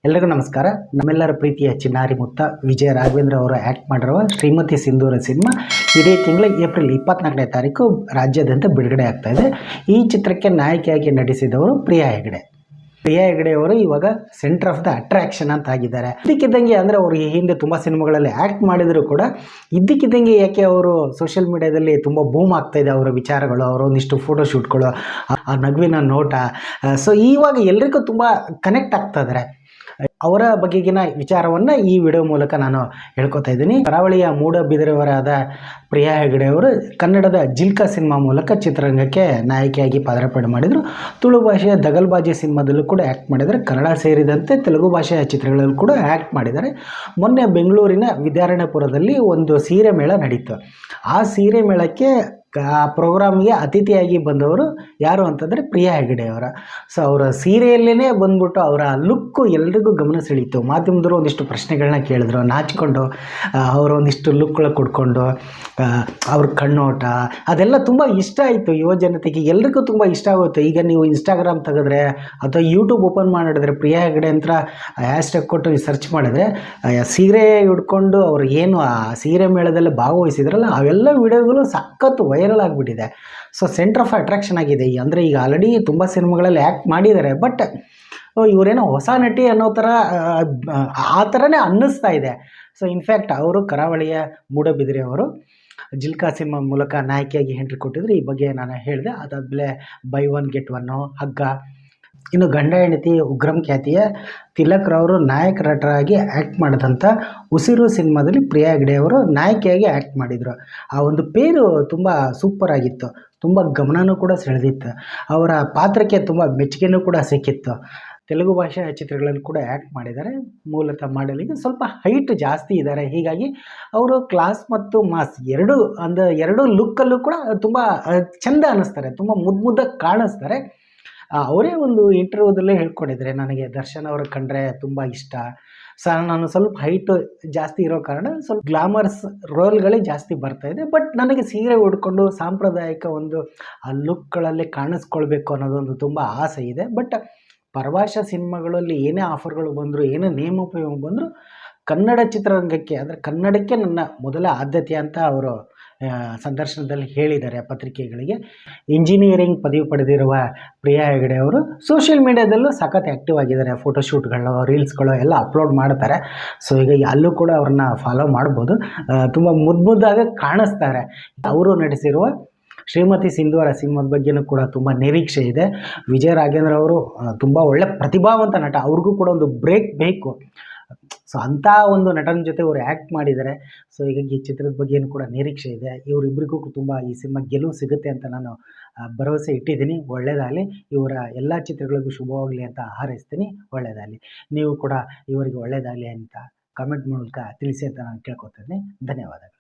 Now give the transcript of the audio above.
ಎಲ್ರಿಗೂ ನಮಸ್ಕಾರ. ನಮ್ಮೆಲ್ಲರ ಪ್ರೀತಿಯ ಚಿನ್ನಾರಿ ಮುತ್ತ ವಿಜಯ ರಾಘವೇಂದ್ರ ಅವರು ಆ್ಯಕ್ಟ್ ಮಾಡಿರುವ ಶ್ರೀಮತಿ ಸಿಂಧೂರ ಸಿನಿಮಾ ಇದೇ ತಿಂಗಳ ಏಪ್ರಿಲ್ 24ನೇ ತಾರೀಕು ರಾಜ್ಯಾದ್ಯಂತ ಬಿಡುಗಡೆ ಆಗ್ತಾ ಇದೆ. ಈ ಚಿತ್ರಕ್ಕೆ ನಾಯಕಿಯಾಗಿ ನಟಿಸಿದವರು ಪ್ರಿಯಾ ಹೆಗಡೆ. ಪ್ರಿಯಾ ಹೆಗಡೆ ಅವರು ಇವಾಗ ಸೆಂಟರ್ ಆಫ್ ದ ಅಟ್ರಾಕ್ಷನ್ ಅಂತ ಆಗಿದ್ದಾರೆ. ಇದ್ದಕ್ಕಿದ್ದಂಗೆ ಅಂದರೆ ಅವರು ಈ ಹಿಂದೆ ತುಂಬ ಸಿನಿಮಾಗಳಲ್ಲಿ ಆ್ಯಕ್ಟ್ ಮಾಡಿದರೂ ಕೂಡ ಇದ್ದಕ್ಕಿದ್ದಂಗೆ ಯಾಕೆ ಅವರು ಸೋಷಿಯಲ್ ಮೀಡಿಯಾದಲ್ಲಿ ತುಂಬ ಬೂಮ್ ಆಗ್ತಾ ಇದೆ ಅವರ ವಿಚಾರಗಳು, ಅವರ ಒಂದಿಷ್ಟು ಫೋಟೋಶೂಟ್ಗಳು, ಆ ನಗುವಿನ ನೋಟ. ಸೊ ಇವಾಗ ಎಲ್ರಿಗೂ ತುಂಬ ಕನೆಕ್ಟ್ ಆಗ್ತಾ ಇದ್ದಾರೆ. ಅವರ ಬಗೆಗಿನ ವಿಚಾರವನ್ನು ಈ ವಿಡಿಯೋ ಮೂಲಕ ನಾನು ಹೇಳ್ಕೊತಾ ಇದ್ದೀನಿ. ಕರಾವಳಿಯ ಮೂಡಬಿದಿರೆಯವರಾದ ಪ್ರಿಯಾ ಹೆಗಡೆ ಅವರು ಕನ್ನಡದ ಜಿಲ್ಕಾ ಸಿನಿಮಾ ಮೂಲಕ ಚಿತ್ರರಂಗಕ್ಕೆ ನಾಯಕಿಯಾಗಿ ಪದಾರ್ಪಣೆ ಮಾಡಿದರು. ತುಳು ಭಾಷೆಯ ದಗಲ್ಬಾಜಿ ಸಿನಿಮಾದಲ್ಲೂ ಕೂಡ ಆ್ಯಕ್ಟ್ ಮಾಡಿದ್ದಾರೆ. ಕನ್ನಡ ಸೇರಿದಂತೆ ತೆಲುಗು ಭಾಷೆಯ ಚಿತ್ರಗಳಲ್ಲೂ ಕೂಡ ಆ್ಯಕ್ಟ್ ಮಾಡಿದ್ದಾರೆ. ಮೊನ್ನೆ ಬೆಂಗಳೂರಿನ ವಿದ್ಯಾರಣ್ಯಪುರದಲ್ಲಿ ಒಂದು ಸೀರೆ ಮೇಳ ನಡೀತು. ಆ ಸೀರೆ ಮೇಳಕ್ಕೆ ಪ್ರೋಗ್ರಾಮ್ಗೆ ಅತಿಥಿಯಾಗಿ ಬಂದವರು ಯಾರು ಅಂತಂದರೆ ಪ್ರಿಯಾ ಹೆಗಡೆ ಅವರ. ಸೊ ಅವರ ಸೀರೆಯಲ್ಲೇ ಬಂದ್ಬಿಟ್ಟು ಅವರ ಲುಕ್ಕು ಎಲ್ರಿಗೂ ಗಮನ ಸೆಳೀತು. ಮಾಧ್ಯಮದವರು ಒಂದಿಷ್ಟು ಪ್ರಶ್ನೆಗಳನ್ನ ಕೇಳಿದ್ರು, ನಾಚಿಕೊಂಡು ಅವರ ಒಂದಿಷ್ಟು ಲುಕ್ಗಳ ಕೊಡ್ಕೊಂಡು ಅವ್ರ ಕಣ್ಣೋಟ ಅದೆಲ್ಲ ತುಂಬ ಇಷ್ಟ ಆಯಿತು ಯುವ ಜನತೆಗೆ, ಎಲ್ರಿಗೂ ತುಂಬ ಇಷ್ಟ ಆಗುತ್ತೆ. ಈಗ ನೀವು ಇನ್ಸ್ಟಾಗ್ರಾಮ್ ತೆಗೆದ್ರೆ ಅಥವಾ ಯೂಟ್ಯೂಬ್ ಓಪನ್ ಮಾಡಿದ್ರೆ ಪ್ರಿಯಾ ಹೆಗಡೆ ಅಂತ ಹ್ಯಾಶ್ಟ್ಯಾಗ್ ಕೊಟ್ಟು ಸರ್ಚ್ ಮಾಡಿದ್ರೆ ಸೀರೆ ಹಿಡ್ಕೊಂಡು ಅವ್ರು ಏನು ಆ ಸೀರೆ ಮೇಳದಲ್ಲಿ ಭಾಗವಹಿಸಿದ್ರಲ್ಲ ಅವೆಲ್ಲ ವಿಡಿಯೋಗಳು ಸಖತ್ತು ವೈರಲ್ ಆಗಿಬಿಟ್ಟಿದೆ. ಸೊ ಸೆಂಟರ್ ಆಫ್ ಅಟ್ರಾಕ್ಷನ್ ಆಗಿದೆ. ಅಂದರೆ ಈಗ ಆಲ್ರೆಡಿ ತುಂಬ ಸಿನಿಮಾಗಳಲ್ಲಿ ಆ್ಯಕ್ಟ್ ಮಾಡಿದ್ದಾರೆ, ಬಟ್ ಇವರೇನೋ ಹೊಸ ನಟಿ ಅನ್ನೋ ಥರ ಆ ಥರನೇ ಅನ್ನಿಸ್ತಾ ಇದೆ. ಸೊ ಇನ್ಫ್ಯಾಕ್ಟ್ ಅವರು ಕರಾವಳಿಯ ಮೂಡಬಿದಿರೆಯವರು ಜಿಲ್ಕಾ ಸಿನಿಮಾ ಮೂಲಕ ನಾಯಕಿಯಾಗಿ ಎಂಟ್ರಿ ಕೊಟ್ಟಿದ್ರು. ಈ ಬಗ್ಗೆ ನಾನು ಹೇಳಿದೆ. ಅದಾದಮೇಲೆ ಬೈ ಒನ್ ಗೆಟ್ ಒನ್ನು, ಹಗ್ಗ, ಇನ್ನು ಗಂಡ ಹೆಂಡತಿ ಉಗ್ರಂ ಖ್ಯಾತಿಯ ತಿಲಕ್ರವರು ನಾಯಕ ನಟರಾಗಿ ಆ್ಯಕ್ಟ್ ಮಾಡಿದಂಥ ಉಸಿರು ಸಿನಿಮಾದಲ್ಲಿ ಪ್ರಿಯಾ ಹೆಗಡೆ ಅವರು ನಾಯಕಿಯಾಗಿ ಆ್ಯಕ್ಟ್ ಮಾಡಿದರು. ಆ ಒಂದು ಪೇರು ತುಂಬ ಸೂಪರ್ ಆಗಿತ್ತು, ತುಂಬ ಗಮನವೂ ಕೂಡ ಸೆಳೆದಿತ್ತು. ಅವರ ಪಾತ್ರಕ್ಕೆ ತುಂಬ ಮೆಚ್ಚುಗೆನೂ ಕೂಡ ಸಿಕ್ಕಿತ್ತು. ತೆಲುಗು ಭಾಷೆಯ ಚಿತ್ರಗಳಲ್ಲಿ ಕೂಡ ಆ್ಯಕ್ಟ್ ಮಾಡಿದ್ದಾರೆ. ಮೂಲತಃ ಮಾಡಲಿಗೆ ಸ್ವಲ್ಪ ಹೈಟ್ ಜಾಸ್ತಿ ಇದ್ದಾರೆ. ಹೀಗಾಗಿ ಅವರು ಕ್ಲಾಸ್ ಮತ್ತು ಮಾಸ್ ಎರಡು ಲುಕ್ಕಲ್ಲೂ ಕೂಡ ತುಂಬ ಚೆಂದ ಅನ್ನಿಸ್ತಾರೆ, ತುಂಬ ಮುದ್ದಾಗಿ ಕಾಣಿಸ್ತಾರೆ. ಅವರೇ ಒಂದು ಇಂಟರ್ವ್ಯೂದಲ್ಲೇ ಹೇಳ್ಕೊಂಡಿದ್ದಾರೆ, ನನಗೆ ದರ್ಶನ್ ಅವರು ಕಂಡ್ರೆ ತುಂಬ ಇಷ್ಟ. ನಾನು ಸ್ವಲ್ಪ ಹೈಟು ಜಾಸ್ತಿ ಇರೋ ಕಾರಣ ಸ್ವಲ್ಪ ಗ್ಲಾಮರ್ಸ್ ರೋಲ್ಗಳೇ ಜಾಸ್ತಿ ಬರ್ತಾಯಿದೆ. ಬಟ್ ನನಗೆ ಸೀರೆ ಉಡ್ಕೊಂಡು ಸಾಂಪ್ರದಾಯಿಕ ಒಂದು ಆ ಲುಕ್ಗಳಲ್ಲಿ ಕಾಣಿಸ್ಕೊಳ್ಬೇಕು ಅನ್ನೋದೊಂದು ತುಂಬ ಆಸೆ ಇದೆ. ಬಟ್ ಪರಭಾಷಾ ಸಿನಿಮಾಗಳಲ್ಲಿ ಏನೇ ಆಫರ್ಗಳು ಬಂದರೂ, ಏನೇ ನೇಮೋಪಯೋಗ ಬಂದರೂ ಕನ್ನಡ ಚಿತ್ರರಂಗಕ್ಕೆ ಅಂದರೆ ಕನ್ನಡಕ್ಕೆ ನನ್ನ ಮೊದಲ ಆದ್ಯತೆ ಅಂತ ಅವರು ಸಂದರ್ಶನದಲ್ಲಿ ಹೇಳಿದ್ದಾರೆ ಪತ್ರಿಕೆಗಳಿಗೆ. ಇಂಜಿನಿಯರಿಂಗ್ ಪದವಿ ಪಡೆದಿರುವ ಪ್ರಿಯಾ ಹೆಗಡೆ ಅವರು ಸೋಷಿಯಲ್ ಮೀಡಿಯಾದಲ್ಲೂ ಸಖತ್ ಆ್ಯಕ್ಟಿವ್ ಆಗಿದ್ದಾರೆ. ಫೋಟೋಶೂಟ್ಗಳು, ರೀಲ್ಸ್ಗಳು ಎಲ್ಲ ಅಪ್ಲೋಡ್ ಮಾಡ್ತಾರೆ. ಸೊ ಈಗ ಅಲ್ಲೂ ಕೂಡ ಅವ್ರನ್ನ ಫಾಲೋ ಮಾಡ್ಬೋದು. ತುಂಬ ಮುದ್ದಾಗಿ ಕಾಣಿಸ್ತಾರೆ. ಅವರು ನಟಿಸಿರುವ ಶ್ರೀಮತಿ ಸಿಂಧೂರ ಸಿನಿಮಾದ ಬಗ್ಗೆಯೂ ಕೂಡ ತುಂಬ ನಿರೀಕ್ಷೆ ಇದೆ. ವಿಜಯ ರಾಘವೇಂದ್ರ ಅವರು ತುಂಬ ಒಳ್ಳೆ ಪ್ರತಿಭಾವಂತ ನಟ, ಅವ್ರಿಗೂ ಕೂಡ ಒಂದು ಬ್ರೇಕ್ ಬೇಕು. ಸೊ ಅಂಥ ಒಂದು ನಟನ ಜೊತೆ ಅವರು ಆ್ಯಕ್ಟ್ ಮಾಡಿದ್ದಾರೆ. ಸೊ ಹೀಗಾಗಿ ಈ ಚಿತ್ರದ ಬಗ್ಗೆಯೂ ಕೂಡ ನಿರೀಕ್ಷೆ ಇದೆ. ಇವರಿಬ್ಬರಿಗೂ ತುಂಬ ಈ ಸಿನಿಮಾ ಗೆಲುವು ಸಿಗುತ್ತೆ ಅಂತ ನಾನು ಭರವಸೆ ಇಟ್ಟಿದ್ದೀನಿ. ಒಳ್ಳೆಯದಾಗಲಿ, ಇವರ ಎಲ್ಲ ಚಿತ್ರಗಳಿಗೂ ಶುಭವಾಗಲಿ ಅಂತ ಹಾರೈಸ್ತೀನಿ. ಒಳ್ಳೆಯದಾಗಲಿ. ನೀವು ಕೂಡ ಇವರಿಗೆ ಒಳ್ಳೆಯದಾಗಲಿ ಅಂತ ಕಮೆಂಟ್ ಮೂಲಕ ತಿಳಿಸಿ ಅಂತ ನಾನು ಕೇಳ್ಕೊತೀನಿ. ಧನ್ಯವಾದಗಳು.